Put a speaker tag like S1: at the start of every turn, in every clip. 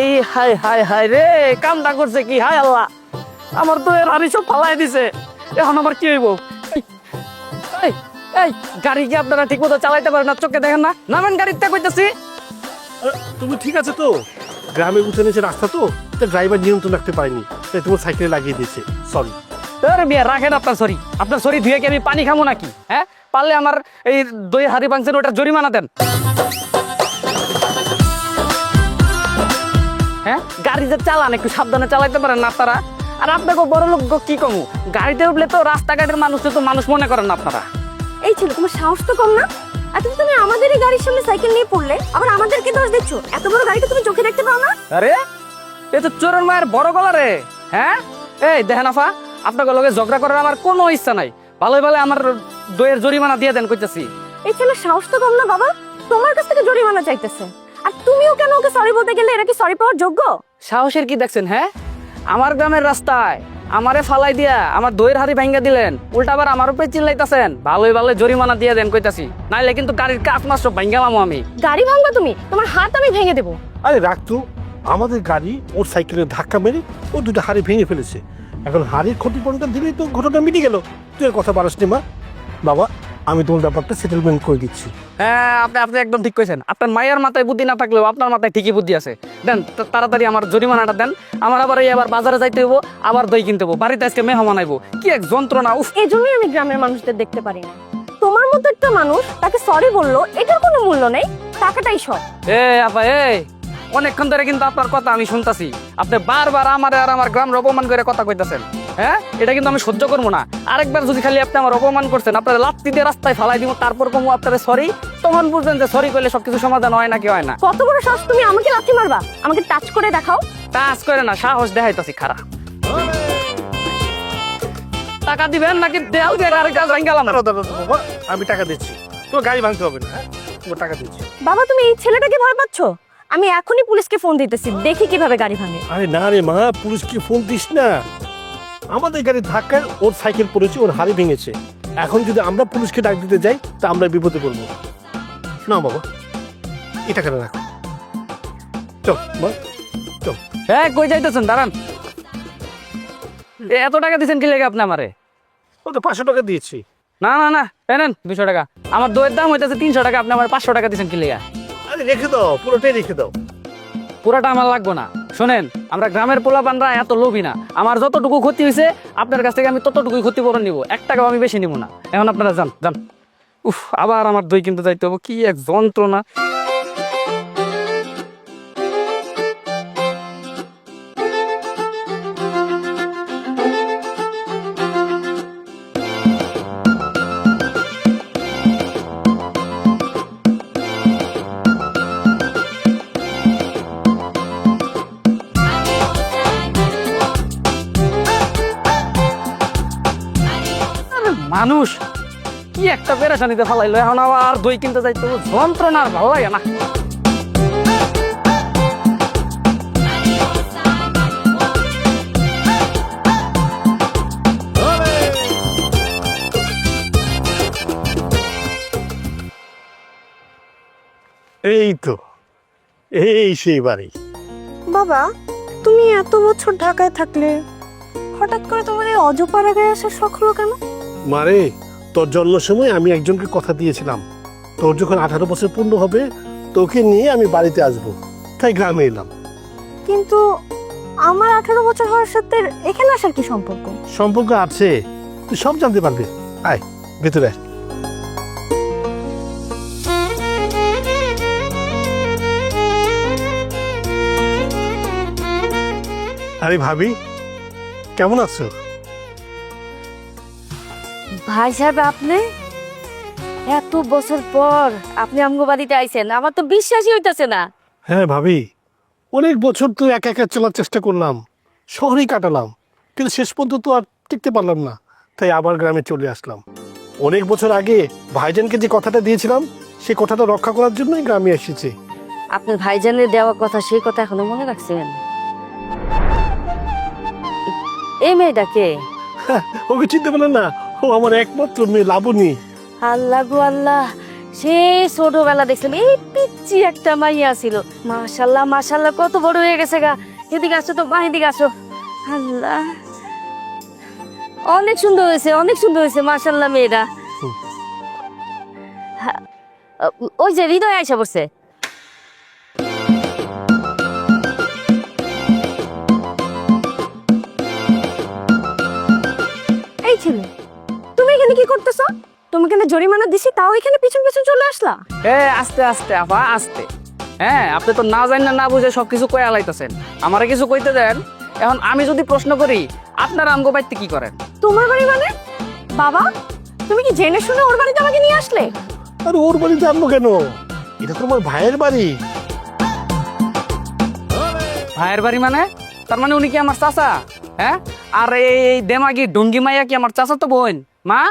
S1: এই high high high রে, কামটা করছে কি? হাই আল্লাহ, আমার তো এর হাড়ি সব ফালাই দিছে। এখন আমার কি হইব? এই এই গাড়ি কি আপনারা ঠিক মতো চালাইতে পারেন না? চোখে দেখেন না? নামেন গাড়িতে কইতাছি।
S2: তুমি ঠিক আছে তো? গ্রামে উঠে নিচে রাস্তা তো, ড্রাইভার নিয়ন্ত্রণ রাখতে পারেনি, তাই তোমার সাইকেলে লাগিয়ে দিয়েছে। সরি।
S1: তোর বিয়ে রাখেন আপনার সরি। আপনার সরি ধুয়ে কি আমি পানি খাবো নাকি? হ্যাঁ, পারলে আমার এই দই হাড়ি ভাঙছেন ওটার জরিমানা দেন। হ্যাঁ, গাড়ি যে চালান একটু সাবধানে চালাইতে পারেন না আপনারা? আর আপনাকে বড় লোক কি কমু, গাড়িতে উঠলে তো রাস্তাঘাটের মানুষকে তো মানুষ মনে করেন না আপনারা।
S3: এই ছিল তোমার সাহস তো কম না? এত তুমি আমাদেরই গাড়ির সামনে সাইকেল নিয়ে পড়লে, আবার আমাদেরকে দোষ দিচ্ছ। এত বড় গাড়িটা তুমি চোখে দেখতে পাও না?
S1: আরে এ তো চোরের মায়ের বড় গলা রে। হ্যাঁ, এই দেখেন আফা, আপনাকে লগে ঝগড়া করার আমার কোনো ইচ্ছা নাই। ভালোই ভালো আমার দইয়ের জরিমানা দিয়ে দেন কইতাছি।
S3: এই ছেলে সাহস তো কম না বাবা? তোমার কাছ থেকে জরিমানা চাইতেছে, আর তুমিও কেন ওকে সরি বলতে গেলে? এরা কি সরি পাওয়ার যোগ্য?
S1: সাহসের কি দেখছেন? হ্যাঁ, আমার গ্রামের রাস্তায় আমারে ফালাই দিয়া আমার দইয়ের হাড়ি ভাঙ্গা দিলেন, উল্টা আবার আমার উপরে চিল্লাইতাছেন। ভালোই ভালো জরিমানা দিয়ে দেন কইতাছি, নাইলে কিন্তু গাড়ির কাঠ মাস সব ভাঙ্গালাম আমি।
S3: গাড়ি ভাঙবা তুমি? তোমার হাত আমি ভেঙে দেবো।
S2: আরে রাখতো, আমাদের গাড়ি ওর সাইকেলে ধাক্কা মেরে ও দুটো হাড়ি ভেঙে ফেলেছে। এখন হাড়ির ক্ষতিপূরণটা দিলেই তো ঘটনা মিটে গেল। তুই আর কথা বাড়াস নি মা। বাবা, আমি তোমার ব্যাপারটা সেটেলমেন্ট করে দিচ্ছি।
S1: হ্যাঁ, আপনি আপনি একদম ঠিক কইছেন। আপনার মায়ের মাথায় বুদ্ধি না থাকলেও আপনার মাথায় ঠিকই বুদ্ধি আছে। দেন তাড়াতাড়ি আমার জরিমানাটা দেন। আমার আবার এই আবার বাজারে যাইতে হইব, আবার দই কিনতে হইব, বাড়িতে আজকে মেহমান আইব। কি এক যন্ত্রণা! উফ,
S3: এই জন্যই আমি গ্রামের মানুষদের দেখতে পারি না। তোমার মতো একটা মানুষ তাকে সরি বললো, এটার কোনো মূল্য নেই, টাকাটাই সব।
S1: এ আপা, এই অনেকক্ষণ ধরে কিন্তু আপনার কথা আমি শুনতাছি। আপনি বারবার আমার আর আমার গ্রামের অপমান করে কথা কইতাছেন। হ্যাঁ, এটা কিন্তু আমি সহ্য করবো না। আরেকবার যদি খালি আপনি আমার অপমান করছেন, আপনার লাত্তি দিয়ে রাস্তায় ফালাই দিব, তারপর কমু আপনারা সরি, তখন বুঝবেন যে সরি করলে সবকিছু সমাধান হয় নাকি হয় না।
S3: কত বড় সাহস, তুমি আমাকে লাথি মারবা? আমাকে টাচ করে দেখাও।
S1: কাজ করে না, সাহস দেখাইতাছি খারাপ। টাকা দিবেন নাকি দেয়াল দিয়ে আর কাজ ভাঙ্গালাম?
S2: দাঁড়াও, দাঁড়াও, বাবা, আমি টাকা দিচ্ছি। তোমার গাড়ি ভাঙতে হবে না। হ্যাঁ, তোমার টাকা দিচ্ছি।
S3: বাবা, তুমি এই ছেলেটাকে ভয় পাচ্ছ? আমি এখনই পুলিশকে ফোন দিতেছি, দেখি কিভাবে গাড়ি ভাঙে।
S2: আরে না রে মা, পুলিশকে ফোন দিস না। আমাদের গাড়ির ধাক্কায় ওর সাইকেল পড়েছে, ওর হাড়ি ভেঙেছে। এখন যদি আমরা পুলিশকে ডাক দিতে যাই তা আমরা বিপদে পড়বো। না বাবা, এই টাকাটা রাখো। চল মা, চল।
S1: হ্যাঁ, কই যাইতেছেন? দাঁড়ান। এত টাকা দিচ্ছেন কি লেগে আপনি আমারে?
S2: ও তো 500 টাকা দিয়েছি।
S1: না না না, নেন 200 টাকা। আমার দইয়ের দাম হইতেছে 300 টাকা, আপনি আমার 500 টাকা দিচ্ছেন কি লেগা?
S2: আরে রেখে দাও, পুরোটাই রেখে দাও।
S1: পুরাটা আমার লাগবে না। শোনেন, আমরা গ্রামের পোলাপানরা এত লোভী না। আমার যতটুকু ক্ষতি হয়েছে আপনার কাছ থেকে আমি ততটুকুই ক্ষতিপূরণ নিব, 1 টাকাও আমি বেশি নিব না। এখন আপনারা যান যান। উফ, আবার আমার দই কিনতে যাইতে হবে, কি এক যন্ত্রণা! মানুষ কি একটা পেরেশানিতে ফেলাইলো, এখন আবার দই কিনতে যাইতে হবে, যন্ত্রণা আর ভালো লাগে না।
S2: এই তো, এই সেই বাড়ি।
S3: বাবা, তুমি এত বছর ঢাকায় থাকলে হঠাৎ করে তোমার এই অজপাড়াগায় আসার শখ হলো কেন?
S2: মারে, তোর জন্মের সময় আমি একজনকে কথা দিয়েছিলাম, তোর যখন 18 বছর পূর্ণ হবে তোকে নিয়ে আমি বাড়িতে আসবো, তাই গ্রামে এলাম।
S3: কিন্তু আমার 18 বছর হওয়ার সাথে এখানে আসার কি সম্পর্ক?
S2: সম্পর্ক আছে, তুই সব জানতে পারবি। আয় ভেতরে আয়। আরে ভাবি, কেমন আছো?
S4: ভাই সাহেব, আপনি এত বছর পর আপনি আমগো বাড়িতে আইছেন, আমার তো বিশ্বাসই হইতাছে না।
S2: হ্যাঁ ভাবি, অনেক বছর তো একা একা চলার চেষ্টা করলাম, শহরেই কাটালাম, কিন্তু শেষ পর্যন্ত আর টিকতে পারলাম না, তাই আবার গ্রামে চলে আসলাম। অনেক বছর আগে ভাইজানকে যে কথাটা দিয়েছিলাম সেই কথাটা রক্ষা করার জন্যই গ্রামে এসেছি।
S4: আপনার ভাইজানের দেওয়া কথা, সেই কথা এখনো মনে রাখছেন? এই মেয়েটাকে?
S2: ওকে চিনতে পারলেন না? ও আমার একমাত্র মেয়ে লাবণী।
S4: আল্লাহ গো আল্লাহ, সেই ছোটবেলা দেখছিলাম এই পিচ্ছি পিচ্ছি একটা মাইয়া ছিল, মাশাল্লাহ মাশাল্লাহ কত বড় হয়ে গেছে গা। এদিকে আসো তো মা, এদিকে আসো। আল্লাহ, অনেক সুন্দর হয়েছে, অনেক সুন্দর হয়েছে মাশাল্লাহ মেয়েরা। হ্যাঁ, ওই যে হৃদয় আইসা বসে।
S3: এই ছেলে, তুমি এখানে কি করতেছো? তোমাকে না জরিমানা দিছি, তাও এখানে পিছন পিছন চলে আসলা?
S1: আস্তে আস্তে আপা, আস্তে। হ্যাঁ, আপনি তো না জানেন না বুঝে সবকিছু কয়ে আলাইতেছেন। আমারে কিছু কইতে দেন। এখন আমি যদি প্রশ্ন করি, আপনারা আমগো বাড়িতে কি করেন?
S3: তোমার বাড়ি মানে? বাবা, তুমি কি জেনে শুনে ওর বাড়িতে আমাকে নিয়ে আসলে?
S2: আর ওর বাড়ি জানবো কেন? এটা তোমার ভাইয়ের বাড়ি।
S1: ভাইয়ের বাড়ি মানে? তার মানে উনি কি আমার চাচা? হ্যাঁ, আর এই দেমাগি ডঙ্গি মাইয়া কি আমার চাচা তো বোন? মা,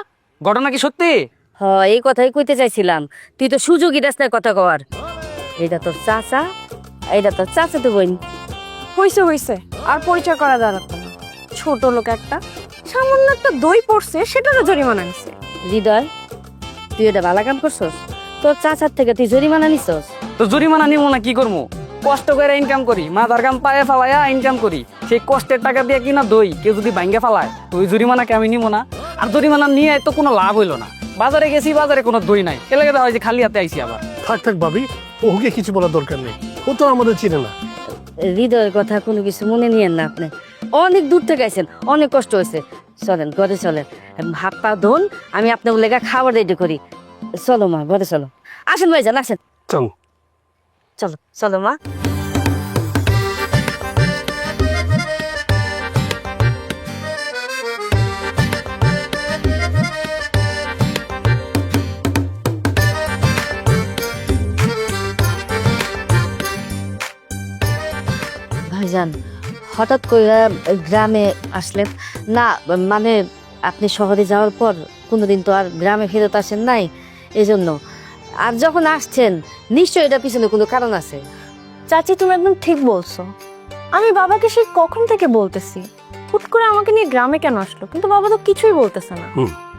S1: ঘটনা কি সত্যি?
S4: হ, এই কথাই কইতে চাইছিলাম। তুই তো সুযোগই দেস না কথা কওয়ার। এটা তোর চাচা, এটা তোর চাচা তো বোন।
S3: হইছে হইছে, আর পরিচয় করা দাঁড়াতো না। ছোট লোক একটা, সামান্য একটা দই পড়ছে, সেটারও জরিমানা নিছে।
S4: হৃদয়, তুই এটা ভালো কাম করছস। তোর চাচার থেকে তুই জরিমানা নিছস।
S1: তো জরিমানা নিব না, কি করবো? কষ্ট করে ইনকাম করি, মাথার গাম পায়ে ফালাইয়া ইনকাম করি। সেই কষ্টের টাকা দিয়ে কিনা দই কেউ যদি ভাঙ্গে ফালায়, তো ওই জরিমানাকে আমি নিব না। আর জরিমানা নিয়ে তো কোনো লাভ হইলো না। বাজারে গেছি, বাজারে কোনো দই নাই, এলাকা দেওয়া হয়েছে, খালি হাতে আইসি আবার।
S2: থাক থাক ভাবি, ওকে কিছু বলার দরকার নেই, ও তো আমাদের চিনে না।
S4: হৃদয়ের কথা কোনো কিছু মনে নিয়েন না আপনি। অনেক দূর থেকে আইছেন, অনেক কষ্ট হয়েছে। চলেন ঘরে চলেন, হাত পা ধোন, আমি আপনার লেগা খাবার রেডি করি। চলো মা, ঘরে চলো। আসেন ভাইজান, আসেন।
S2: চল।
S4: চলো চলো মা। ভাইজান, হঠাৎ করে গ্রামে আসলেন না? মানে আপনি শহরে যাওয়ার পর কোনোদিন তো আর গ্রামে ফেরত আসেন নাই, এই জন্য। আর যখন আসছেন, নিশ্চয়ই এটা পিছনে কোনো কারণ আছে।
S3: চাচি, তুমি একদম ঠিক বলছো। আমি বাবাকে সেই কখন থেকে বলতেছি হুট করে আমাকে নিয়ে গ্রামে কেন আসলো, কিন্তু বাবা তো কিছুই বলতেছে না।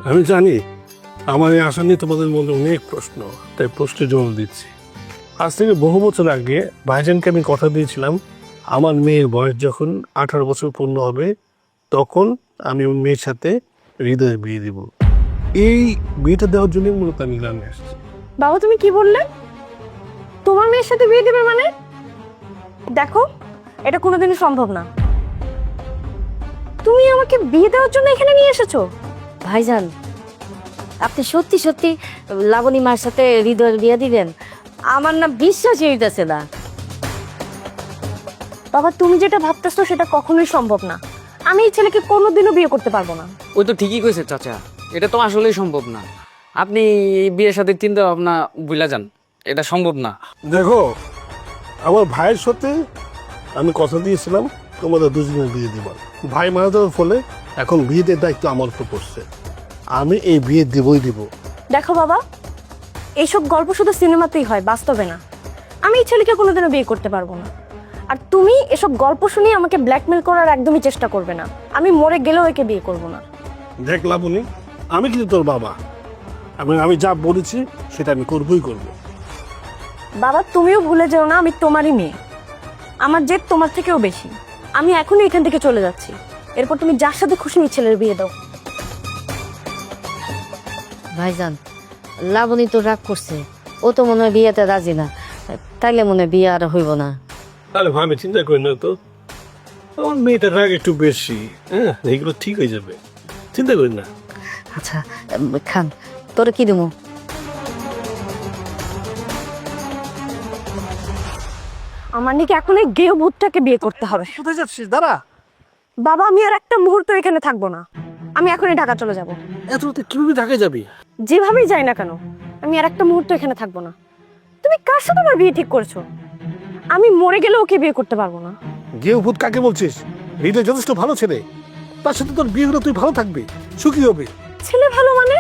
S2: আমি জানি আমার এই আশা নিয়ে তোমাদের মধ্যে অনেক প্রশ্ন, তাই প্রশ্নের জবাব দিচ্ছি। আজ থেকে বহু বছর আগে ভাইজানকে আমি কথা দিয়েছিলাম, আমার মেয়ের বয়স যখন 18 বছর পূর্ণ হবে, তখন আমি ওর মেয়ের সাথে হৃদয়ের বিয়ে দিব। এই বিয়েটা দেওয়ার জন্য মূলত আমি গ্রামে আসছি।
S3: বাবা, তুমি কি বললে? তোমার মেয়ের সাথে বিয়ে দেবে মানে? দেখো, এটা কোনোদিনই সম্ভব না। তুমি আমাকে বিয়ে দেওয়ার জন্য এখানে নিয়ে এসেছো?
S4: ভাইজান, আপনি সত্যি সত্যি লাবণী মার সাথে হৃদয়ের বিয়ে দিবেন? আমার না বিশ্বাসই হইতেছে না।
S3: বাবা, তুমি যেটা ভাবতেছো সেটা কখনোই সম্ভব না। আমি এই ছেলেকে কোনোদিনও বিয়ে করতে পারবো না।
S1: ওই তো ঠিকই কইছে চাচা, এটা তো আসলেই সম্ভব না। আপনি বিয়ের সাথে চিন্তা ভাবনা বুঝলা যান, এটা সম্ভব না।
S2: দেখো, আমার ভাইয়ের সাথে আমি কথা দিয়েছিলাম তোমাদের দুজনের বিয়ে দিব। ভাই মারা যাওয়ার ফলে এখন বিয়েদের দায়িত্ব আমার উপর পড়ছে। আমি এই বিয়ে দিবই দিব।
S3: দেখো বাবা, এইসব গল্প শুধু সিনেমাতেই হয়, বাস্তবে না। আমি এই ছেলেকে কোনোদিনও বিয়ে করতে পারবো না। আর তুমি এসব গল্প শুনিয়ে আমাকে ব্ল্যাকমেল করার একদমই চেষ্টা করবে না। আমি মরে গেলেও একে বিয়ে করবো না।
S2: দেখ লাবণী, আমি কিন্তু তোর বাবা, আমি যা বলেছি সেটা আমি করবই করব।
S3: বাবা, তুমিও ভুলে যেও না আমি তোমারই মেয়ে। আমার জেদ তোমার থেকেও বেশি। আমি এখনই এখান থেকে চলে যাচ্ছি, এরপর তুমি যার সাথে খুশি এই ছেলের বিয়ে দাও।
S4: ভাইজান, লাবণী তো রাগ করছে, ও তো মনে হয় বিয়েতে রাজি না। তাইলে মনে হয় বিয়ে আর হইব না।
S2: তাহলে ভাবি চিন্তা করি না তো, আমার মেয়েটার রাগ একটু বেশি। হ্যাঁ, এইগুলো ঠিক হয়ে যাবে, চিন্তা করি না।
S4: আচ্ছা খান, তোর কি দেবো?
S3: আমার নাকি এখন এই গেও ভূতটাকে বিয়ে করতে হবে।
S2: কোথায় যাচ্ছিস? দাঁড়া।
S3: বাবা, আমি আর একটা মুহূর্ত এখানে থাকবো না। আমি এখনই ঢাকা চলে যাব।
S2: এত রাতে কিভাবে ঢাকায় যাবি?
S3: যেভাবেই যাই না কেন, আমি আর একটা মুহূর্ত এখানে থাকবো না। তুমি কার সাথে আমার বিয়ে ঠিক করেছো? আমি মরে গেলে ওকে বিয়ে করতে পারবো না।
S2: গেও ভূত কাকে বলছিস? হৃদয় যথেষ্ট ভালো ছেলে, তার সাথে তোর বিয়ে হলে তুই ভালো থাকবি, সুখী হবে।
S3: ছেলে ভালো মানে?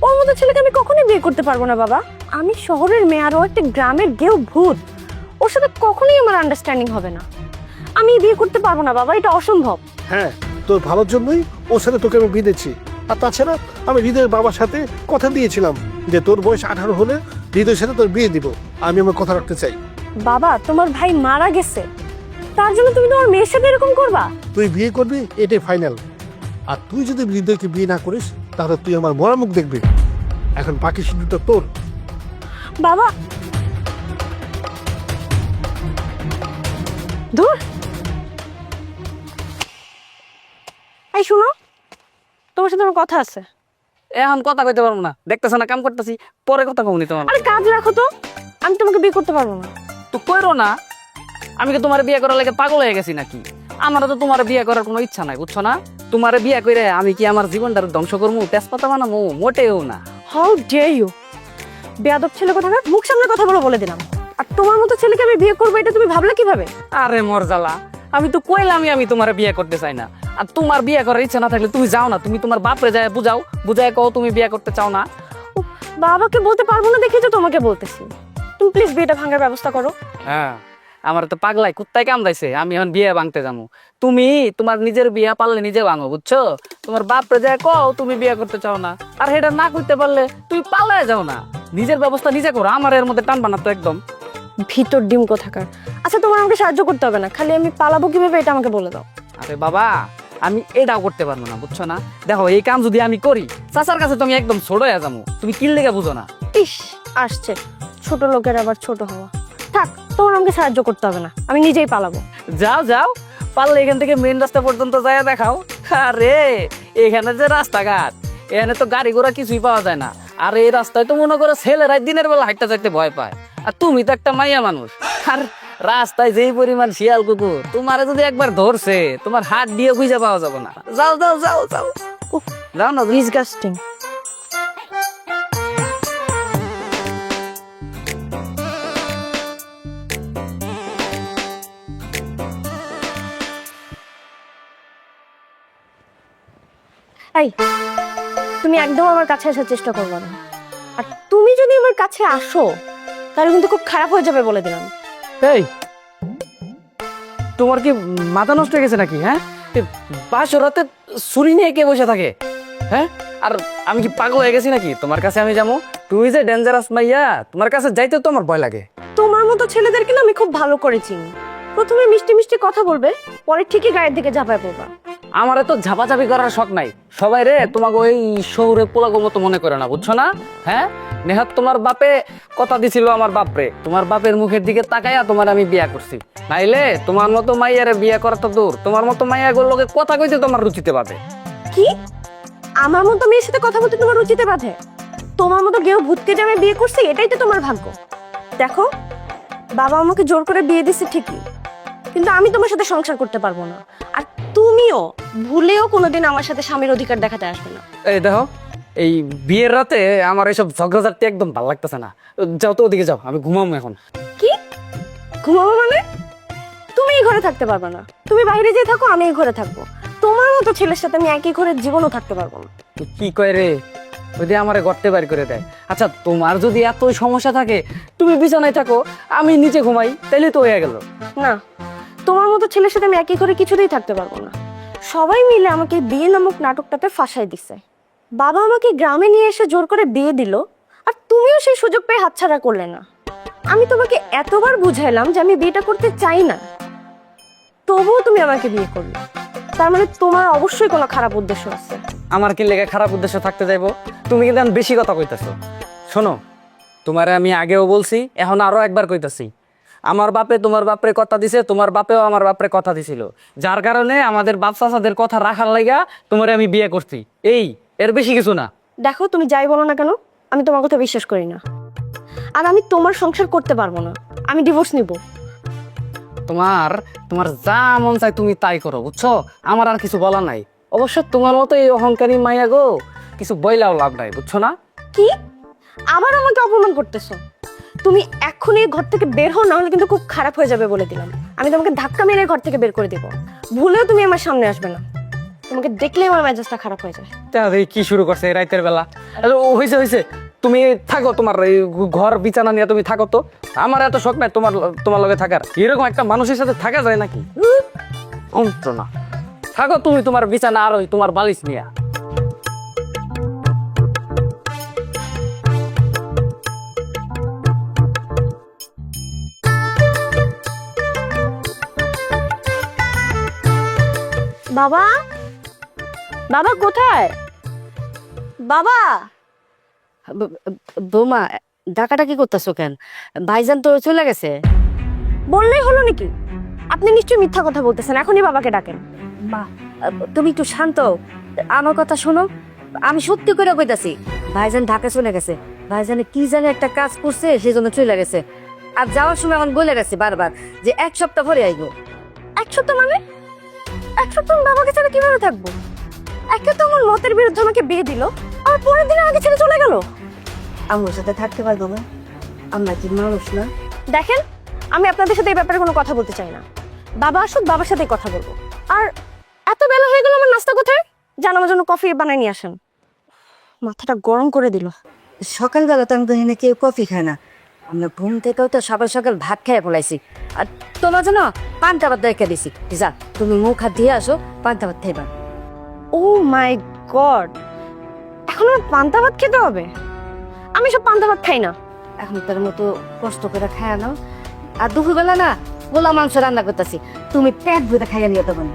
S3: ওর মতো ছেলেকে আমি কখনোই বিয়ে করতে পারবো না বাবা। আমি শহরের মেয়ে আর ও একটা গ্রামের গেও ভূত, ওর সাথে কখনোই আমার আন্ডারস্ট্যান্ডিং হবে না। আমি বিয়ে করতে পারবো না বাবা, এটা অসম্ভব।
S2: হ্যাঁ, তোর ভালোর জন্যই ওর সাথে তোকে আমি বিয়ে দিচ্ছি। আর তাছাড়া আমি হৃদয়ের বাবার সাথে কথা দিয়েছিলাম যে তোর বয়স 18 হলে হৃদয়ের সাথে তোর বিয়ে দিব, আমি আমার কথা রাখতে চাই।
S3: বাবা, তোমার ভাই মারা গেছে, তার জন্য তুমি তোমার মেয়ের সাথে এরকম করবা?
S2: তুই বিয়ে করবি, এটাই ফাইনাল। আর তুই যদি হৃদয়কে বিয়ে না করিস তাহলে তুই আমার মরা মুখ দেখবি। এখন বাকি সিদ্ধান্ত তোর।
S3: বাবা, দূর। এই শুনো, তোমার সাথে আমার কথা আছে।
S1: এখন কথা কইতে পারবো না, দেখতেছ না কাম করতেছি, পরে কথা কমনি তোমার।
S3: আরে কাজ রাখো তো, আমি তোমাকে বিয়ে করতে পারবো না।
S1: তো কইরো না। আমি কি তোমার বিয়ে করার লাগে পাগল হয়ে গেছি নাকি? আমারও তো তোমার বিয়ে করার কোনো ইচ্ছা নাই, বুঝছো না? তোমার বিয়ে করে আমি কি আমার জীবনটা ধ্বংস করবো, তেজপাতা বানাবো? মোটেও না।
S3: হাউ ডে ইউ, বেয়াদব ছেলে কোথাকার, মুখ সামনে কথা বলে দিলাম। আর তোমার মতো ছেলেকে আমি বিয়ে করবো, এটা তুমি ভাবলে কিভাবে?
S1: আরে মরজালা, আমি তো কইলামই আমি তোমার বিয়ে করতে চাই না। আর তোমার বিয়ে করার ইচ্ছা না থাকলে তুমি যাও না, তুমি তোমার বাপরে যায় বুঝাও, বুঝায় কও তুমি বিয়ে করতে চাও না।
S3: উফ, বাবাকে বলতে পারবো না দেখে তো তোমাকে বলতেছি। তুমি প্লিজ বিয়েটা ভাঙার ব্যবস্থা করো।
S1: হ্যাঁ, আমার তো পাগলাই কুত্তায় কামড়াইছে, আমি এখন বিয়ে ভাঙতে যাবো। তুমি তোমার নিজের বিয়ে পারলে নিজে ভাঙো, বুঝছো? তোমার বাপরে যায় কও তুমি বিয়ে করতে চাও না, আর সেটা না করতে পারলে তুমি পালায় যাও না। নিজের ব্যবস্থা নিজে করো, আমার এর মধ্যে টানবা না তো একদম।
S3: ভিতর ডিম কোথাকার। আচ্ছা, তোমার আমাকে সাহায্য করতে হবে না, খালি আমি পালাবো কিভাবে এটা আমাকে বলে দাও।
S1: আরে বাবা, আমি এটাও করতে পারবো না, বুঝছো না? দেখো, এই কাম যদি আমি করি চাচার কাছে তুমি একদম ছোট হয়ে যাবো। তুমি কি লেগে বুঝো না?
S3: ইস, আসছে ছোট লোকের আবার ছোট হওয়া। থাক, তোমার আমাকে সাহায্য করতে হবে না, আমি নিজেই পালাবো।
S1: যাও যাও, পারলে এখান থেকে মেন রাস্তা পর্যন্ত যায় দেখাও। আরে এখানে যে রাস্তাঘাট, এখানে তো গাড়ি ঘোড়া কিছুই পাওয়া যায় না। আর এই রাস্তায় তো মনে করো ছেলেরাই দিনের বেলা হাঁটতে চাইতে ভয় পায়, আর তুমি তো একটা মাইয়া মানুষ। আর রাস্তায় যেই পরিমাণ শিয়াল কুকুর, তোমারে যদি একবার ধরছে তোমার হাত দিয়ে খুঁজে পাওয়া যাবে না। যাও যাও যাও যাও,
S3: উফ,
S1: যাও না।
S3: ডিসগাস্টিং। এই, তুমি একদম আমার কাছে আসার চেষ্টা করবে না। আর তুমি যদি আমার কাছে আসো তাহলে কিন্তু খুব খারাপ হয়ে যাবে বলে দিলাম।
S1: এই, তোমার কি মাথা নষ্ট হয়ে গেছে নাকি? হ্যাঁ, বাসরাতে ছুরি নিয়ে কে বসে থাকে? হ্যাঁ, আর আমি কি পাগল হয়ে গেছি নাকি তোমার কাছে আমি যাবো? তুই যে ডেঞ্জারাস মাইয়া, তোমার কাছে যাইতে তো আমার ভয় লাগে।
S3: তোমার মতো ছেলেদেরকে না আমি খুব ভালো করে চিনি। প্রথমে মিষ্টি মিষ্টি কথা বলবে, পরে ঠিকই গায়ের দিকে ঝাঁপায় পড়বা।
S1: আমার তো ঝাপাঝাপি করার শখ নাই। সবাই রে তোমাকে ওই শহরে পোলাগো মতো মনে করে না, বুঝছো না? হ্যাঁ, নেহাত তোমার বাপে কথা দিছিল আমার বাপরে, তোমার বাপের মুখের দিকে তাকাইয়া তোমার আমি বিয়া করছি। নাইলে তোমার মতো মাইয়ারে বিয়া করা তো দূর, তোমার মতো মাইয়া গুলোকে কথা কইতে তোমার রুচিতে পাবে।
S3: কি? আমার মতো মেয়ের সাথে কথা বলতে তোমার রুচিতে বাঁধে? তোমার মতো কেউ ভূতকে যে আমি বিয়ে করছি এটাই তো তোমার ভাগ্য। দেখো, বাবা আমাকে জোর করে বিয়ে দিচ্ছে ঠিকই, কিন্তু আমি তোমার সাথে সংসার করতে পারবো না। আর তুমিও ভুলেও কোনোদিন আমার সাথে স্বামীর অধিকার দেখাতে আসবে না।
S1: এই দেখো, এই বিয়ের রাতে আমার এইসব ঝগড়াঝাটি একদম ভালো লাগতেছে না। যাও তো ওদিকে যাও, আমি ঘুমাবো এখন।
S3: কি ঘুমাবো মানে? তুমি এই ঘরে থাকতে পারবে না, তুমি বাইরে যেয়ে থাকো, আমি এই ঘরে থাকবো। তোমার মতো ছেলের সাথে আমি একই ঘরে জীবনও থাকতে পারবো না।
S1: তো কি কয় রে, যদি আমারে গর্তে বাড়ি করে দেয়? আচ্ছা, তোমার যদি এত সমস্যা থাকে তুমি বিছানায় থাকো, আমি নিচে ঘুমাই, তাইলে তো হয়ে গেল।
S3: না, তোমার মতো ছেলের সাথে আমি একই ঘরে কিছুতেই থাকতে পারবো না। সবাই মিলে আমাকে বিয়ে নামক নাটকটাতে ফাঁসাই দিছে। বাবা আমাকে গ্রামে নিয়ে এসে জোর করে বিয়ে দিল, আর তুমিও সেই সুযোগ পেয়ে হাতছাড়া করলে না। আমি তোমাকে এতবার বুঝাইলাম যে আমি বিয়েটা করতে চাই না, তবুও তুমি আমাকে বিয়ে করলে। তার মানে তোমার অবশ্যই কোনো খারাপ উদ্দেশ্য আছে।
S1: আমার কি লেগে খারাপ উদ্দেশ্য থাকতে যাইবো? তুমি কিন্তু এখন বেশি কথা কইতাছো। শোনো, তোমারে আমি আগেও বলছি, এখন আরো একবার কইতাছি। আমার বাপে তোমার বাপরে কথা দিছে, তোমার বাপেও আমার বাপরে কথা দিছিল, যার কারণে আমাদের বাপ চাচাদের কথা রাখার লাগা তোমারে আমি বিয়ে করছি। এই, এর বেশি কিছু না।
S3: দেখো, তুমি যাই বলো না কেন, আমি তোমার কথা বিশ্বাস করি না। আর আমি তোমার সংসার করতে পারবো না, আমি ডিভোর্স নিব।
S1: তোমার তোমার যা মন চাই তুমি তাই করো, বুঝছো? আমার আর কিছু বলা নাই। অবশ্য তোমার মতো এই অহংকারী মাইয়া গো কিছু বইলাও লাভ নাই, বুঝছো না?
S3: কি? আবার আমাকে অপমান করতেছো? তুমি এক্ষুনি ঘর থেকে বের হও, না হলে কিন্তু খুব খারাপ হয়ে যাবে বলে দিলাম। আমি তোমাকে ধাক্কা মেরে ঘর থেকে বের করে দেবো। ভুলেও তুমি আমার সামনে আসবে না, তোমাকে দেখলেই আমার মেজাজটা খারাপ হয়ে যায়।
S1: তাহলে কি শুরু করছে এই রাতের বেলা? হয়েছে হয়েছে, তুমি থাকো, তোমার এই ঘর বিছানা নিয়ে তুমি থাকো তো। আমার এত শখ নাই তোমার তোমার লগে থাকার। এরকম একটা মানুষের সাথে থাকা যায় নাকি? না, থাকো তুমি তোমার বিছানা আর ওই তোমার বালিশ নিয়ে।
S3: বাবা, বাবা কোথায়? বাবা,
S4: বৌমা, ডাকাডাকি করতেছো কেন? ভাইজান তো চলে গেছে।
S3: বললেই হলো নাকি? আপনি নিশ্চয়ই মিথ্যা কথা বলতেছেন, এখনই বাবাকে ডাকেন।
S4: মা, তুমি একটু শান্ত, আমার কথা শোনো। আমি সত্যি করে কইতাছি, ভাইজান ঢাকা চলে গেছে। ভাইজানে কি জানে একটা কাজ করছে, সেই জন্য চলে গেছে। আর যাওয়ার সময় আমার বলে গেছে বারবার যে 1 সপ্তাহ পরে আইবো।
S3: 1 সপ্তাহ মানে? 1 সপ্তাহ আমি বাবাকে ছেড়ে কিভাবে থাকবো? একে তো আমার মতের বিরুদ্ধে আমাকে বিয়ে দিল, আর পরের দিন আমাকে ছেড়ে চলে গেল।
S4: আমার সাথে থাকতে পারবো না? আমরা কি মানুষ না?
S3: দেখেন, আমি আপনাদের সাথে এই ব্যাপারে কোনো কথা বলতে চাই না। বাবা আসুক, বাবার সাথেই কথা বলবো। আর এত বেলা হয়ে গেল, আমার নাস্তা কোথায়? যান আমার জন্য কফি বানিয়ে নিয়ে আসেন। মাথাটা গরম করে দিল।
S4: সকালবেলা তো আমি এখানে কেউ কফি খায় না। আমরা ঘুম থেকেও তো সকাল সকাল ভাত খেয়ে পলাইছি। আর তোমার জন্য পান্তা ভাত রেখে দিছি। যা, তুমি মুখ হাত দিয়ে আসো, পান্তা ভাত খাইবা।
S3: ও মাই গড, এখন আমার পান্তা ভাত খেতে হবে? আমি সব পান্তা ভাত খাই না।
S4: এখন তার মতো কষ্ট করে খায় নাও। আর দুপুরবেলা না পোলা মাংস রান্না করতেছি, তুমি পেট ভরে খাইয়া নিয়ে তখন।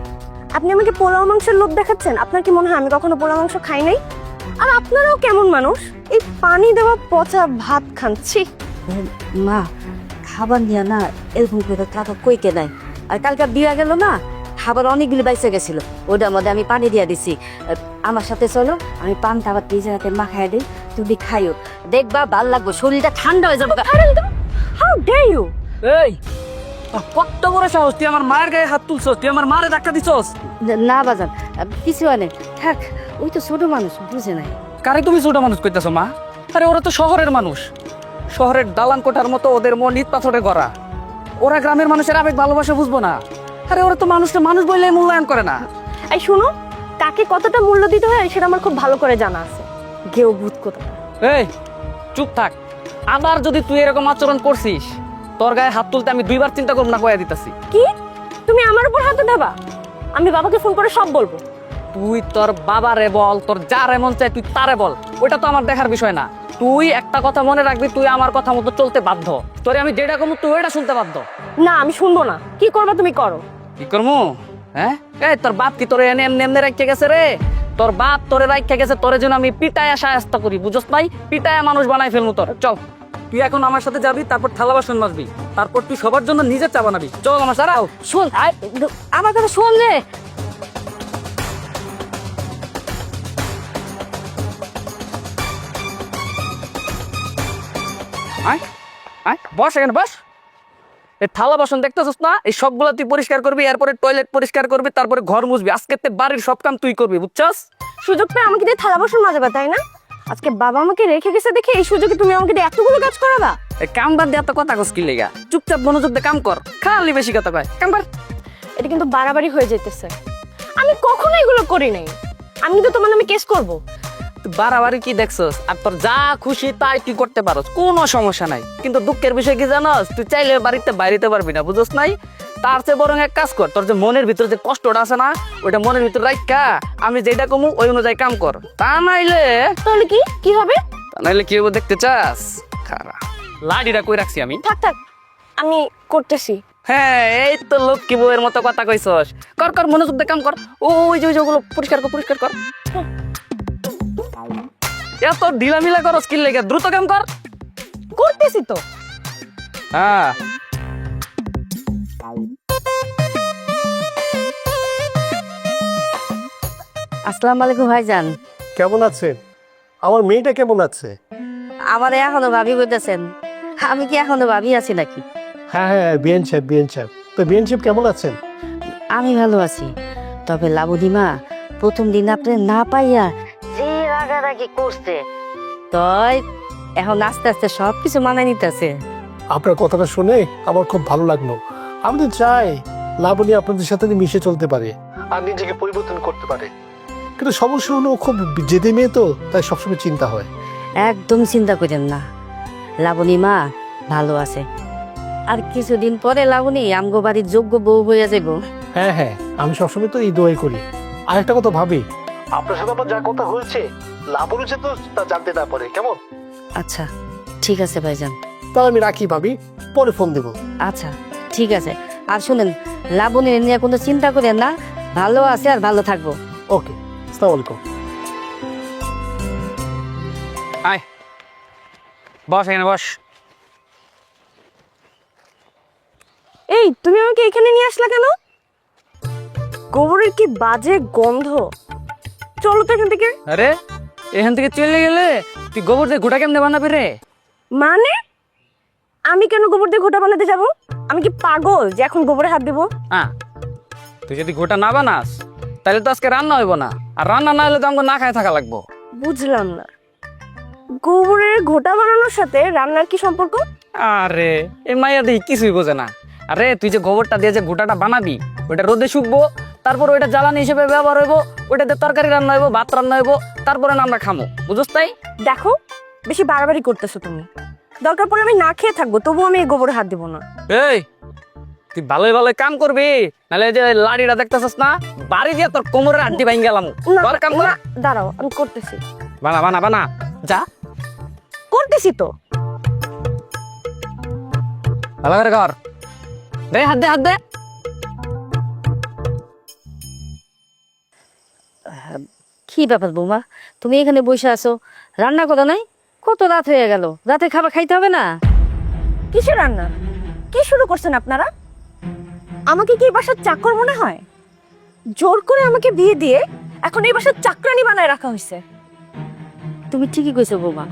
S3: আপনি আমাকে পোলাও মাংসের লোভ দেখাচ্ছেন? আপনার কি মনে হয় আমি কখনো পোলাও মাংস খাই নাই? আর আপনারাও কেমন মানুষ, এই পানি দেওয়া পচা ভাত খাচ্ছি।
S4: মা, খাবার নিয়ে না এরকম করে টাকা কইকে নাই। আর কালকে বিয়া গেল না, খাবার অনেকগুলি বাইসে গেছিল, ওটার মধ্যে আমি পানি দিয়ে দিছি। আমার সাথে চলো, আমি পান্তা ভাত নিজের হাতে মাখাই দিই, তুমি খাইও, দেখবা ভাল লাগবে, শরীরটা ঠান্ডা হয়ে যাবে।
S3: How dare you!
S1: এই কত বড় সাহস, তুই আমার মায়ের গায়ে হাত তুলছস, তুই আমার মারে ধাক্কা দিছস।
S4: না বাজান, কিছু হয় নাই, থাক, ওই তো ছোট মানুষ, বুঝে নাই।
S1: কারে তুমি ছোট মানুষ কইতাছো মা? আরে ওরা তো শহরের মানুষ, শহরের দালান কোঠার মতো ওদের মন ইট পাথরে গড়া। ওরা গ্রামের মানুষের আবেগ ভালোবাসা বুঝবো না। আরে ওরা তো মানুষকে মানুষ বললে মূল্যায়ন করে না।
S3: এই শুনো, কাকে কতটা মূল্য দিতে হয় সেটা আমার খুব ভালো করে জানা আছে। গেও ভূত কথা।
S1: এই চুপ থাক, আবার যদি তুই এরকম আচরণ করছিস, তোর গায়ে হাত তুলতে আমি 2বার চিন্তা করব না, কইয়া দিতাছি।
S3: কি? তুমি আমার উপর হাতে দেবা? আমি বাবাকে ফোন করে সব বলবো।
S1: তুই তোর বাবারে বল, তোর যার এমন চাই তুই তারে বল, ওইটা তো আমার দেখার বিষয় না। তুই একটা কথা মনে রাখবি, তুই আমার কথা মতো চলতে বাধ্য। তোরে আমি যেটা কমু তুই ওইটা শুনতে বাধ্য।
S3: না, আমি শুনবো না। কি করবা তুমি করো।
S1: কি করমু? হ্যাঁ, এই তোর বাপ কি তোরে এনে এমনি এমনি রাখতে গেছে রে? তোর বাপ তোরে রাখতে গেছে, তোরে যেন আমি পিটায়া সাহায্য করি, বুঝছ নাই? পিটায়া মানুষ বানাই ফেলমু তোর। চল, তুই এখন আমার সাথে যাবি, তারপর থালা বাসন মাজবি, তারপর তুই সবার জন্য নিজের চা বানাবি। চল আমার সাথে।
S4: শোন, আমার কথা শোন রে।
S1: আয় আয়, বস এখানে বস। এই থালা বাসন দেখতেছিস না, এই সবগুলা তুই পরিষ্কার করবি, এরপরে টয়লেট পরিষ্কার করবি, তারপরে ঘর মুছবি। আজকে তে বাড়ির সব কাম তুই করবি, বুঝছস?
S3: সুযোগ পেয়ে আমাকে দিয়ে থালা বাসন মাজাবা, তাই না? আজকে বাবা আমাকে রেখে গেছে দেখে এই সুযোগে তুমি আমাকে দিয়ে এতগুলো কাজ করাবা?
S1: এই কাম বাদ দিয়ে এত কথা কস কি লেগা? চুপচাপ মনোযোগ দিয়ে কাম কর, খালি বেশি কথা কয়। কাম কর।
S3: এটা কিন্তু বাড়াবাড়ি হয়ে যেতেছে। আমি কখনো এগুলো করি নাই। আমি কিন্তু তোমার নামে কেস করব।
S1: তুই বাড়াবাড়ি কি দেখছস? আর তোর যা খুশি তাই তুই করতে পারস, কোনো সমস্যা নাই। কিন্তু দুঃখের বিষয় কি জানস? তুই চাইলে বাড়িতে বাইরেতে পারবি না, বুঝছস নাই? তার চেয়ে বরং এক কাজ কর, তোর যে মনের ভিতরে যে কষ্টটা আছে না, ওইটা মনের ভিতরে রাখা, আমি যেটা কমু ওই অনুযায়ী কাম কর। তা নাইলে
S3: তাহলে কি কি হবে?
S1: কি হবো দেখতে চাস? খারা লাডিটা কই রাখছি আমি।
S3: থাক থাক, আমি করতেছি।
S1: হ্যাঁ, এই তো লক্ষ্মী বউয়ের মতো কথা কইছস। কর কর, মনোযোগ দিয়ে কাম কর। ওই যে ওগুলো পরিষ্কার কর, পরিষ্কার কর। এত ঢিলামিলা করস কি লেগে? দ্রুত কাম কর।
S3: করতেছি তো।
S1: হ্যাঁ,
S4: আসসালামু আলাইকুম ভাইজান।
S2: কেমন আছেন? আমার মেয়েটা কেমন আছে?
S4: আমার এখনো ভাবি বলতেছেন, আমি কি এখনো ভাবি আছি নাকি?
S2: হ্যাঁ হ্যাঁ, বিএন সাহেব, বিএন সাহেব। তো বিএন সাহেব কেমন আছেন?
S4: আমি ভালো আছি, তবে লাবণীমা প্রথম দিন আপনি না পাইয়া যে রাগারাগি করছে, তাই এখন আস্তে আস্তে সবকিছু মানায় নিতেছে।
S2: আপনার কথাটা শুনে আমার খুব ভালো লাগলো। আমি তো চাই লাবণী আপনাদের সাথে মিশে চলতে পারে আর নিজেকে পরিবর্তন করতে পারে, কিন্তু সমস্যা হলো খুব জেদে মেয়ে তো, তাই সবসময় চিন্তা হয়।
S4: একদম চিন্তা করেন না, লাবণীমা ভালো আছে। আর কিছুদিন পরে লাবণী আমগো বাড়ির যোগ্য বউ হইয়া যাইব।
S2: হ্যাঁ হ্যাঁ, আমি সবসময় তো এই দোয়াই করি। আর একটা কথা ভাবি, আপনার সাথে আমার যা কথা হয়েছে, লাবণী তো তা জানতে না পারে, কেমন?
S4: আচ্ছা ঠিক আছে ভাইজান।
S2: তাহলে আমি রাখি ভাবি, পরে ফোন দেবো।
S4: আচ্ছা ঠিক আছে। আর শুনেন, লাবণী নিয়ে কোনো চিন্তা করেন না, ভালো আছে আর ভালো থাকবো।
S2: ওকে, আসসালামু আলাইকুম।
S1: আয় বস, এখানে বস।
S3: এই তুমি আমাকে এখানে নিয়ে আসলা কেন? গোবরের কি বাজে গন্ধ, চলো তো এখান থেকে।
S1: আরে এখান থেকে চলে গেলে তুই গোবর দিয়ে গোটা কেমনে বানাবি রে?
S3: মানে আমি কেন গোবর দিয়ে ঘোটা বানাতে যাব? আমি কি পাগল যে এখন গোবরে হাত দেবো?
S1: হ্যাঁ, তুই যদি গোটা না বানাস তাহলে তো আজকে রান্না হইব না, আর রান্না না হলে তো আমাকে না খায় থাকা লাগবো।
S3: বুঝলাম না, গোবরের ঘোটা বানানোর সাথে রান্নার কি সম্পর্ক?
S1: আরে এই মাইয়া দেখি কিছুই বোঝে না। আরে তুই যে গোবরটা দিয়ে যে গোটাটা বানাবি ওইটা রোদে শুকবো, তারপর ওইটা জ্বালানি হিসেবে ব্যবহার হইব, ওইটাতে তরকারি রান্না হইব, ভাত রান্না হইব, তারপরে না আমরা খামো, বুঝছ? তাই
S3: দেখো বেশি বাড়াবাড়ি করতেছো তুমি। দরকার পড়ে আমি না খেয়ে থাকবো, তবুও আমি এই গোবরে হাত দেবো না।
S1: এই তুই ভালোই ভালোই কাম করবি, নাহলে এই যে লাড়িটা দেখতেছিস না, বাড়ি দিয়ে তোর কোমরের আড্ডি ভাঙ গেলাম।
S3: না,
S1: কাম কর।
S3: না, দাঁড়াও আমি করতেছি।
S1: বানা বানা বানা যা,
S3: করতেছি তো।
S1: ভালো করে কর। দে হাত দে, হাত দে।
S4: কি ব্যাপার বৌমা, তুমি এখানে বসে আছো, রান্না করা নাই? কত রাত হয়ে গেল, রাতে খাবার খাইতে হবে না?
S3: কিসের রান্না? কি শুরু করছেন আপনারা? আমাকে কি এই বাসার চাকর মনে হয়? জোর করে আমাকে বিয়ে দিয়ে এখন এই বাসার চাকরানি বানায় রাখা হয়েছে।
S4: তুমি ঠিকই কইছো বৌমা,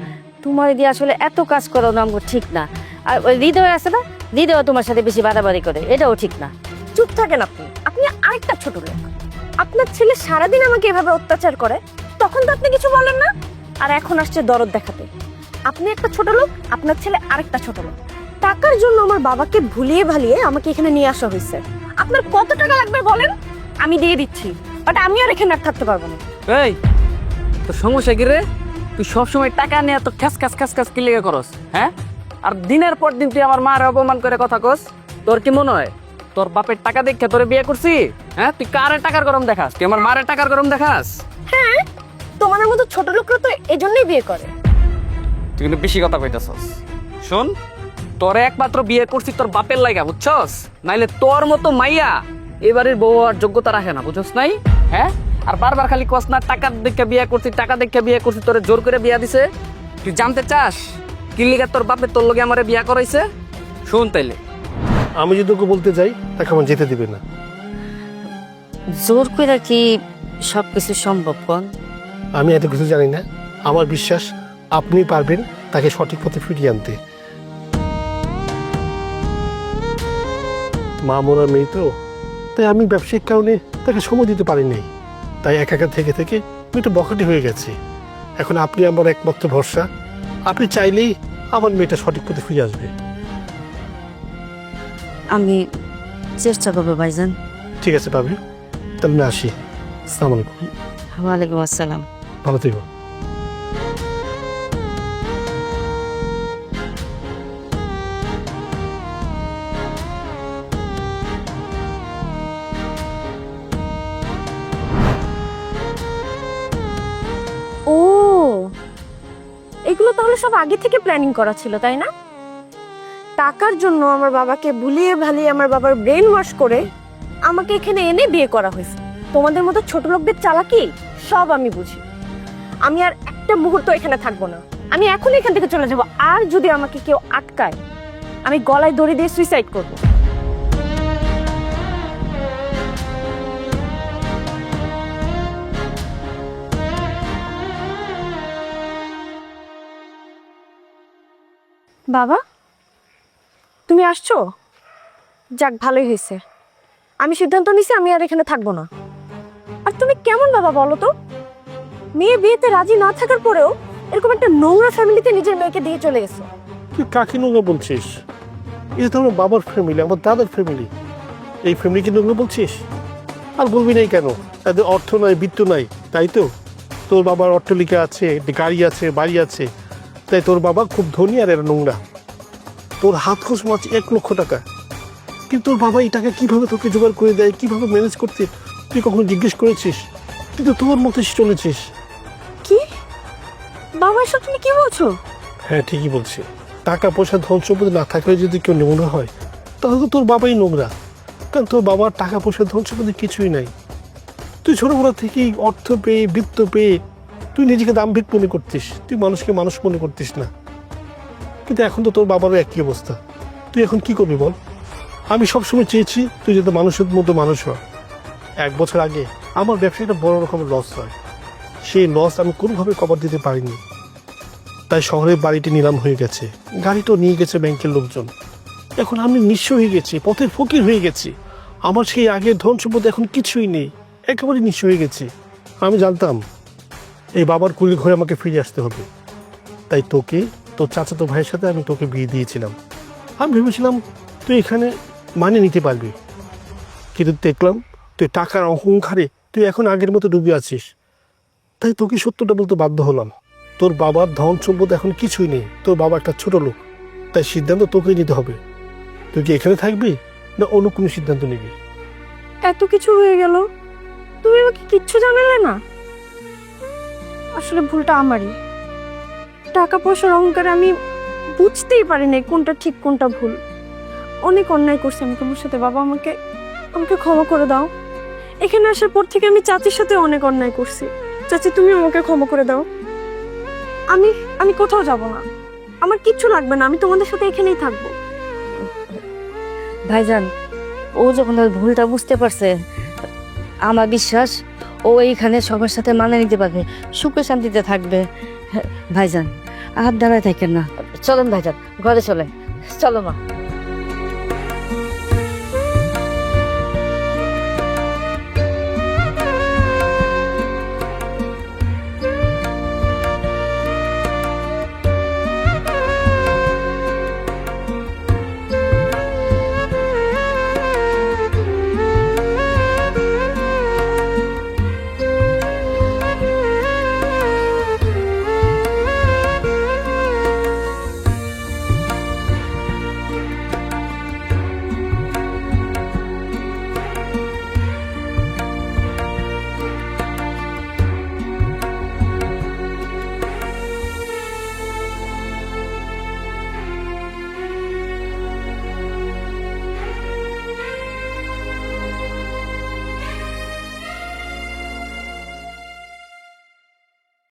S4: তোমার দিয়ে আসলে এত কাজ করানো আমার ঠিক না। আর ওই হৃদয় আছে না, হৃদয় তোমার সাথে বেশি বাড়াবাড়ি করে, এটাও ঠিক না।
S3: চুপ থাকেন আপনি, আপনি আরেকটা ছোট লোক। আপনার ছেলে সারাদিন আমাকে এভাবে অত্যাচার করে, তখন তো আপনি কিছু বলেন না, আর এখন আসছে দরদ দেখাতে। আপনি একটা ছোট লোক, আপনার ছেলে আরেকটা ছোট লোক। টাকার জন্য আমার বাবাকে ভুলিয়ে ভালিয়ে আমাকে এখানে নিয়ে আসা হয়েছে। আপনার কত টাকা লাগবে বলেন, আমি দিয়ে দিচ্ছি, বাট আমি আর এখানে আর থাকতে পারবো না।
S1: এই তোর সমস্যা কি রে? তুই সবসময় টাকা নিয়ে তো খ্যাস খ্যাস খ্যাস খ্যাস কি লেগে করস, হ্যাঁ? আর দিনের পর দিন তুই আমার মার অপমান করে কথা কস। তোর কি মনে হয় তোর বাপের টাকা দেখে তোরে বিয়ে করছি? হ্যাঁ, তুই কারের টাকার গরম দেখাস, তুই আমার মারের টাকার গরম দেখাস।
S3: হ্যাঁ, তোমার মতো ছোট লোকরা তো এজন্যই বিয়ে করে।
S1: তুই কিন্তু বেশি কথা কইতাছস। শোন, তোরে একমাত্র বিয়ে করছি তোর বাপের লাগা, বুঝছস? নাইলে তোর মতো মাইয়া এবারের বউ আর যোগ্যতা রাখে না, বুঝছস নাই? হ্যাঁ, আর বারবার খালি কস না টাকা দেখে বিয়ে করছি, টাকা দেখে বিয়ে করছি, তোরে জোর করে বিয়া দিছে। তুই জানতে চাস কি লিগা তোর বাপে তোর লগে আমারে বিয়া করাইছে? শোন তাইলে,
S2: আমি যদি ওকে বলতে যাই তাকে আমার যেতে দিবে না।
S4: জোর করে কি সবকিছু সম্ভব কোন?
S2: আমি এত কিছু জানি না, আমার বিশ্বাস আপনি পারবেন তাকে সঠিক পথে ফিরিয়ে আনতে। মা মরা মেয়ে তো, তাই আমি ব্যবসায়িক কারণে তাকে সময় দিতে পারিনি, তাই একা একা থেকে থেকে আমি একটু বখাটে হয়ে গেছি। এখন আপনি আমার একমাত্র ভরসা, আপনি চাইলেই আমার মেয়েটা সঠিক পথে ফিরে আসবে।
S4: আমি চেষ্টা করবো ভাইজান।
S2: ঠিক আছে পাবি, তাহলে আমি আসি। আসসালামু আলাইকুম।
S4: ওয়ালাইকুম আসসালাম।
S2: ভালো থেকো।
S3: ও, এগুলো তাহলে সব আগে থেকে প্ল্যানিং করা ছিল, তাই না? টাকার জন্য আমার বাবাকে ভুলিয়ে ভালিয়ে আমার বাবার ব্রেন ওয়াশ করে আমাকে এখানে এনে বিয়ে করা হয়েছে। তোমাদের মতো ছোট লোকদের চালাকি সব আমি বুঝি। আমি আর একটা মুহূর্ত এখানে থাকবো না, আমি এখন এখান থেকে চলে যাব। আর যদি আমাকে কেউ আটকায়, আমি গলায় দড়ি দিয়ে সুইসাইড করব। বাবা, তুমি আসছো? যাক, ভালোই হয়েছে। আমি সিদ্ধান্ত নিছি আমি আর এখানে থাকবো না। আর তুমি কেমন বাবা বলো তো? মেয়ে বিয়েতে রাজি না থাকার পরেও এরকম একটা নোংরা ফ্যামিলিতে নিজের মেয়েকে দিয়ে চলে গেছো।
S2: তুই কাকে নোংরা বলছিস? এটা তো আমার বাবার ফ্যামিলি, আমার দাদার ফ্যামিলি। এই ফ্যামিলিকে নোংরা বলছিস? আর বলবি নাই কেন? তাদের অর্থ নাই, বিত্ত নাই, তাই তো? তোর বাবার অট্টালিকা আছে, গাড়ি আছে, বাড়ি আছে, তাই তোর বাবা খুব ধনী আর এরা নোংরা। তোর হাত খরচ মাছ 1 লক্ষ টাকা, কিন্তু তোর বাবা এই টাকা কিভাবে তোকে জোগাড় করে দেয়, কিভাবে ম্যানেজ করতে তুই কখনো জিজ্ঞেস করেছিস? তুই তো তোর মতো চলেছিস।
S3: কি বাবা, এসব তুমি কি বলছো?
S2: হ্যাঁ, ঠিকই বলছি। টাকা পয়সা ধন সম্পত্তি না থাকলে যদি কেউ নোংরা হয় তাহলে তো তোর বাবাই নোংরা, কারণ তোর বাবার টাকা পয়সা ধন সম্পত্তি কিছুই নাই। তুই ছোটবেলা থেকেই অর্থ পেয়ে বৃত্ত পেয়ে তুই নিজেকে দাম্ভিক মনে করতিস, তুই মানুষকে মানুষ মনে করতিস না। কিন্তু এখন তো তোর বাবারও একই অবস্থা, তুই এখন কি করবি বল? আমি সবসময় চেয়েছি তুই যাতে মানুষের মতো মানুষ হ। 1 বছর আগে আমার ব্যবসায় একটা বড় রকমের লস হয়, সেই লস আমি কোনোভাবে কভার দিতে পারিনি, তাই শহরের বাড়িটি নিলাম হয়ে গেছে, গাড়িটাও নিয়ে গেছে ব্যাংকের লোকজন। এখন আমি নিঃস্ব হয়ে গেছি, পথের ফকির হয়ে গেছি। আমার সেই আগের ধন সম্পদ এখন কিছুই নেই, একেবারে নিঃস্ব হয়ে গেছি। আমি জানতাম এই বাবার কুলির ঘরে আমাকে ফিরে আসতে হবে, তাই তোকে তোর চাচাতো ভাইয়ের সাথে আমি তোকে বিয়ে দিয়েছিলাম। আমি ভেবেছিলাম তুই এখানে মানে নিতে পারবি, কিন্তু দেখলাম তুই টাকার অহংকারে তুই এখন আগের মতো ডুবে আছিস। তাই তোকে সত্যটা বলতে বাধ্য হলাম, তোর বাবার ধন সম্পদ এখন কিছুই নেই, তোর বাবা একটা ছোট লোক। তাই সিদ্ধান্ত তোকেই নিতে হবে, তুই কি এখানে থাকবি না অন্য কোনো সিদ্ধান্ত নিবি?
S3: এত কিছু হয়ে গেল, তুমি আমাকে কিচ্ছু জানালে না। আসলে ভুলটা আমারই, টাকা পয়সার অহংকারে আমি বুঝতেই পারিনি কোনটা ঠিক কোনটা ভুল। অনেক অন্যায় করছি আমি তোমার সাথে বাবা, আমাকে আমাকে ক্ষমা করে দাও। এখানে আসার পর থেকে আমি চাচির সাথে অনেক অন্যায় করছি, চাচি তুমি আমাকে ক্ষমা করে দাও। আমি আমি কোথাও যাব না, আমার কিচ্ছু লাগবে না, আমি তোমাদের সাথে এখানেই থাকবো।
S4: ভাইজান, ও যখন ওর ভুলটা বুঝতে পারছে, আমার বিশ্বাস ও এইখানে সবার সাথে মানিয়ে নিতে পারবে, সুখে শান্তিতে থাকবে। ভাইজান আর দাঁড়ায় থাকেন না, চলেন ভাইজান ঘরে চলেন, চলো মা।